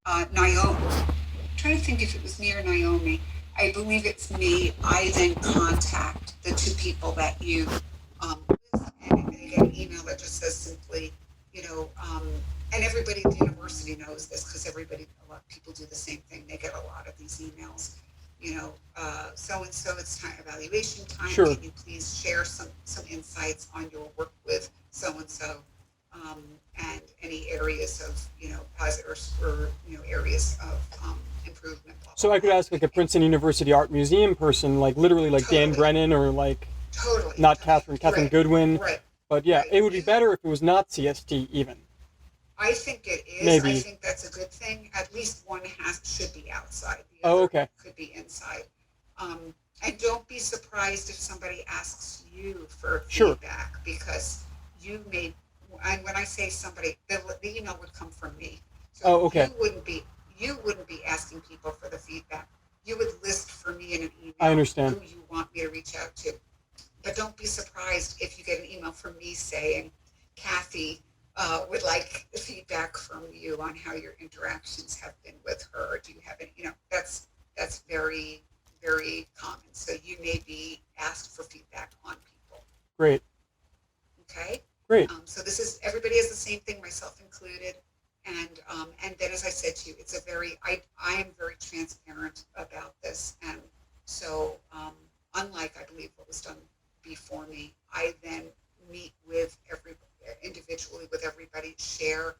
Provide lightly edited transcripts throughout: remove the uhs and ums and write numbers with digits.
Naomi. I'm trying to think if it was me or Naomi. I believe it's me. I then contact the two people that you list, and they get an email that just says simply, you know, and everybody at the university knows this because a lot of people do the same thing. They get a lot of these emails. You know, so and so, it's time evaluation time. Sure. Can you please share some insights on your work with so and so, and any areas of positives or areas of improvement. Blah, So blah, I could blah. ask like a Princeton University Art Museum person, like literally like Dan Totally, Brennan or like totally, not totally. Catherine Right, Goodwin. right, But yeah, right. it would be You, better if it was not CST even. I think it is. I Maybe. think that's a good thing. At least one should be outside. The Oh, other okay. could be inside. And don't be surprised if somebody asks you for Sure. feedback because you may. And when I say somebody, the email would come from me. So Oh, okay. you wouldn't be asking people for the feedback. You would list for me in an I email understand. who you want me to reach out to. But don't be surprised if you get an email from me saying, Kathy would like feedback from you on how your interactions have been with her. Do you have any, that's very, very common. So you may be asked for feedback on people. Great. Okay. Great. So this is, everybody has the same thing, myself included. And then, as I said to you, I am very transparent about this. And so, unlike, I believe, what was done before me, I then meet with individually with everybody, share.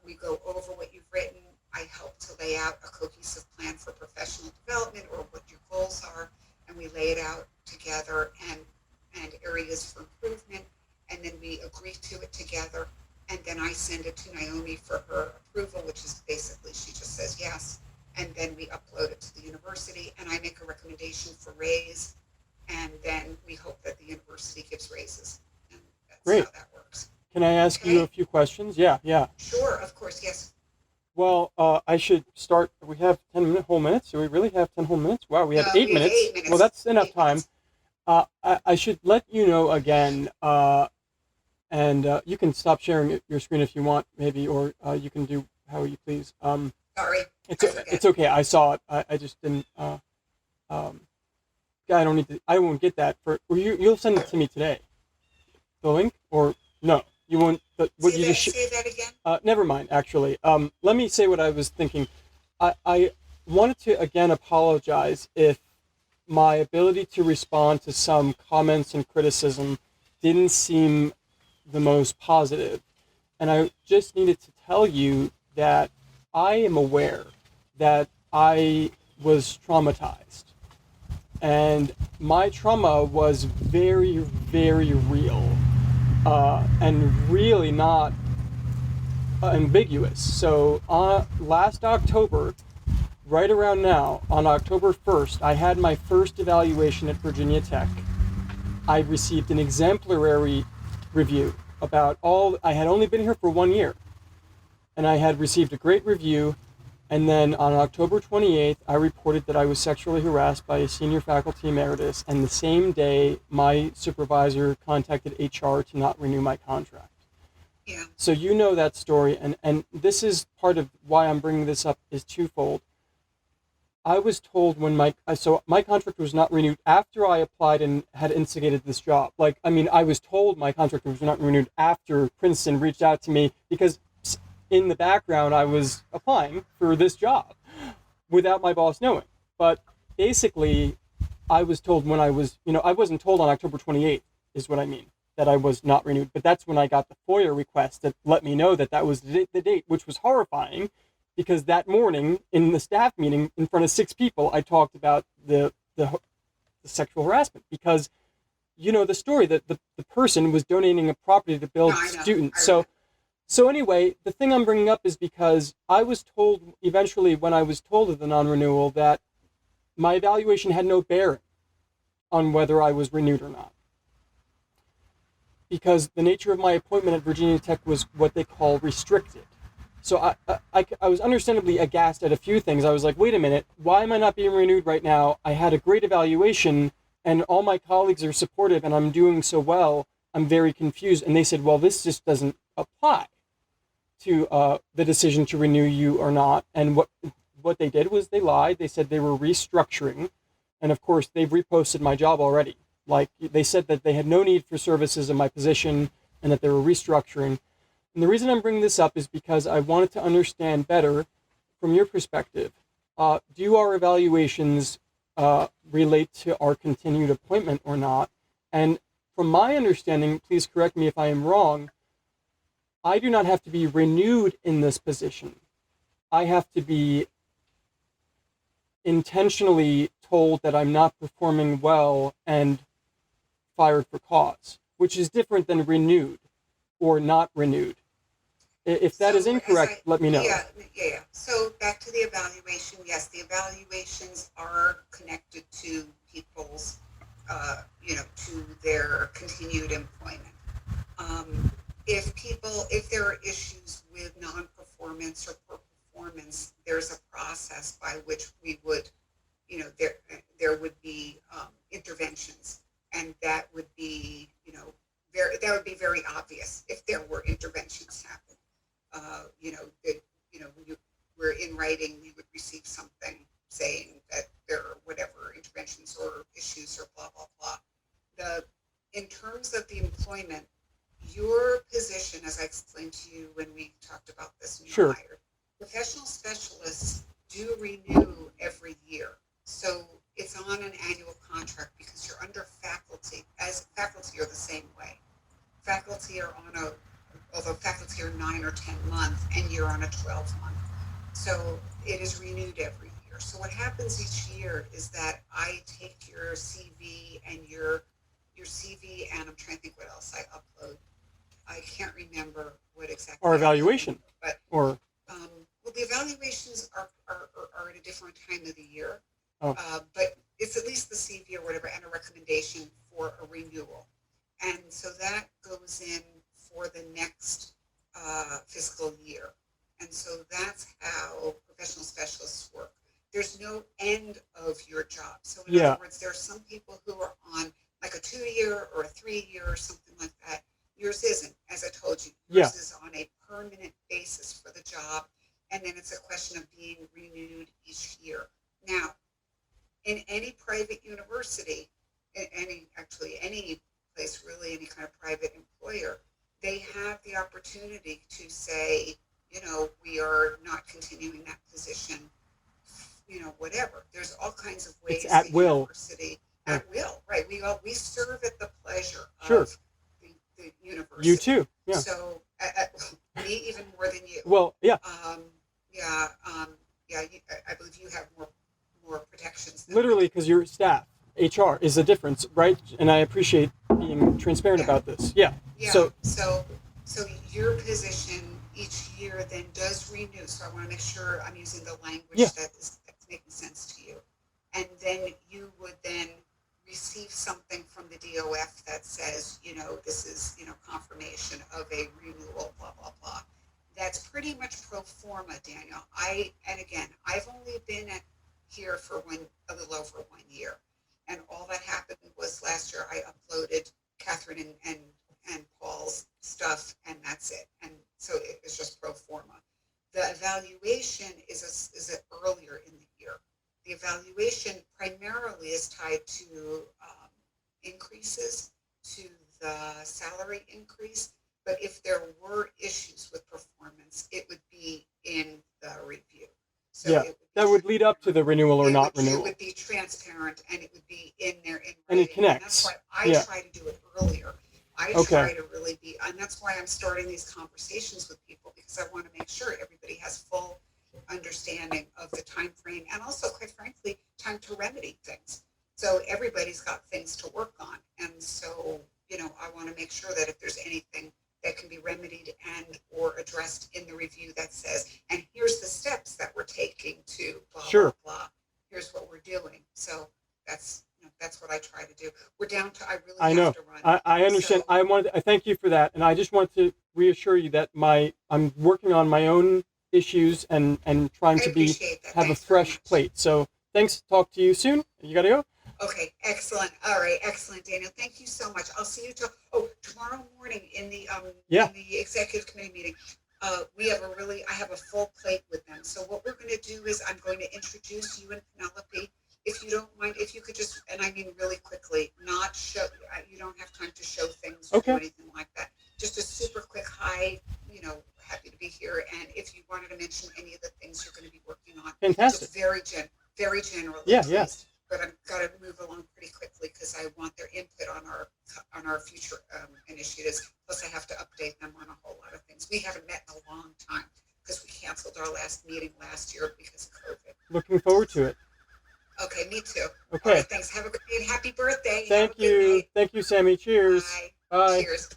We go over what you've written. I help to lay out a cohesive plan for professional development or what your goals are, and we lay it out together and areas for improvement, and then we agree to it together. And then I send it to Naomi for her approval, which is basically she just says yes. And then we upload it to the university, and I make a recommendation for raise. And then we hope that the university gives raises. And that's Great. how that works. Can I ask you a Okay? few questions? Yeah, yeah. Sure, of course, yes. Well, I should start. We have 10 whole minutes. Do we really have 10 whole minutes? Wow, we have No, eight we have minutes. eight Well, minutes. that's enough 8 minutes. time. I should let you know again, and you can stop sharing your screen if you want, maybe, or you can do how you please. Sorry, It's I forget. it's okay. I saw it. I just didn't. Um, I don't need to. I won't get that for. Or you'll send it to me today. The link or no? You won't. What you just. Say that again. Never mind. Actually, let me say what I was thinking. I wanted to again apologize if my ability to respond to some comments and criticism didn't seem the most positive. And I just needed to tell you that I am aware that I was traumatized. And my trauma was very, very real, and really not ambiguous. So last October, right around now, on October 1st, I had my first evaluation at Virginia Tech. I received an exemplary review about all. I had only been here for 1 year, and I had received a great review. And then on October 28th, I reported that I was sexually harassed by a senior faculty emeritus. And the same day, my supervisor contacted HR to not renew my contract. Yeah. So you know that story, and this is part of why I'm bringing this up is twofold. I was told when my contract was not renewed after I applied and had instigated this job. I was told my contract was not renewed after Princeton reached out to me because in the background I was applying for this job without my boss knowing. But basically, I was told when I wasn't told on October 28th is what I mean, that I was not renewed. But that's when I got the FOIA request that let me know that was the date, which was horrifying because that morning in the staff meeting in front of 6 people, I talked about the sexual harassment because you know the story that the person was donating a property to build No, I know. students. I remember. So anyway, the thing I'm bringing up is because I was told eventually when I was told of the non-renewal that my evaluation had no bearing on whether I was renewed or not. Because the nature of my appointment at Virginia Tech was what they call restricted. So I was understandably aghast at a few things. I was like, wait a minute, why am I not being renewed right now? I had a great evaluation and all my colleagues are supportive and I'm doing so well. I'm very confused. And they said, well, this just doesn't apply. to the decision to renew you or not. And what they did was they lied. They said they were restructuring, and of course they've reposted my job already. Like, they said that they had no need for services in my position and that they were restructuring. And the reason I'm bringing this up is because I wanted to understand better from your perspective. Do our evaluations relate to our continued appointment or not? And from my understanding, please correct me if I am wrong, I do not have to be renewed in this position. I have to be intentionally told that I'm not performing well and fired for cause, which is different than renewed or not renewed. If that is incorrect, let me know. Yeah. So back to the evaluation. Yes, the evaluations are connected to people's, to their continued employment. If there are issues with non-performance or poor performance, there's a process by which we would, there would be interventions, and that would be, very obvious if there were interventions happening. When you were in writing, you would receive something saying that there are whatever interventions or issues or blah blah blah. In terms of the employment, your position, as I explained to you when we talked about this, Sure. Professional specialists do renew every year. So it's on an annual contract because you're under faculty. As faculty are the same way. Faculty are although faculty are 9 or 10 month, and you're on a 12-month. So it is renewed every year. So what happens each year is that I take your CV and your CV, and I'm trying to think what else I upload. I can't remember what exactly. Or evaluation. But or the evaluations are at a different time of the year. Oh. But it's at least the CV or whatever, and a recommendation for a renewal. And so that goes in for the next fiscal year. And so that's how professional specialists work. There's no end of your job. So in other words, there are some people who are on like a 2-year or a 3-year or something like that. Yours isn't, as I told you. Yours is on a permanent basis for the job. And then it's a question of being renewed each year. Now, in any private university, any place really, any kind of private employer, they have the opportunity to say, we are not continuing that position, whatever. There's all kinds of ways. It's at will. University, at will, right? We serve at the pleasure Sure. of the university. You too. Yeah. So me even more than you. Well, yeah. I believe you have more protections. Literally, because your staff, HR, is the difference, right? And I appreciate being transparent about this. Yeah. So your position each year then does renew. So I want to make sure I'm using the language that's making sense to you. And then you would then receive something from the DOF that says, this is, confirmation of a renewal, blah, blah, blah. That's pretty much pro forma, Daniel. I've only been here for a little over 1 year. And all that happened was last year I uploaded Catherine and Paul's stuff, and that's it. And so it was just pro forma. The evaluation is earlier in the year. The evaluation primarily is tied to increases to the salary increase. But if there were issues with performance, it would be in the review. So that would lead up to the renewal or not renewal. It would be transparent, and it would be in there in writing. And it connects. And that's why I try to do it earlier. I try to really be, and that's why I'm starting these conversations with people, because I want to make sure everybody has full understanding of the time frame, and also, quite frankly, time to remedy things. So everybody's got things to work on, and so I want to make sure that if there's anything that can be remedied and or addressed in the review that says, and here's the steps that we're taking to blah blah blah. Here's what we're doing. So that's what I try to do. We're down to I have to run. I understand. So, I thank you for that, and I just want to reassure you that I'm working on my own issues and trying to have a fresh plate. So thanks. Talk to you soon. You gotta go. Okay, excellent. All right, excellent, Daniel. Thank you so much. I'll see you tomorrow morning in the executive committee meeting. I have a full plate with them. So what we're going to do is I'm going to introduce you and Penelope. If you don't mind, if you could just, and I mean really quickly, not show, you don't have time to show things or do Okay. anything like that. Just a super quick hi, happy to be here. And if you wanted to mention any of the things you're going to be working on, Fantastic. just very generally, Yeah, please. yeah. But I've got to move along pretty quickly because I want their input on our future initiatives. Plus, I have to update them on a whole lot of things. We haven't met in a long time because we canceled our last meeting last year because of COVID. Looking forward to it. Okay, me too. Okay. All right, thanks. Have a good day and happy birthday. Thank Have a good you. night. Thank you, Sami. Cheers. Bye. Bye. Cheers.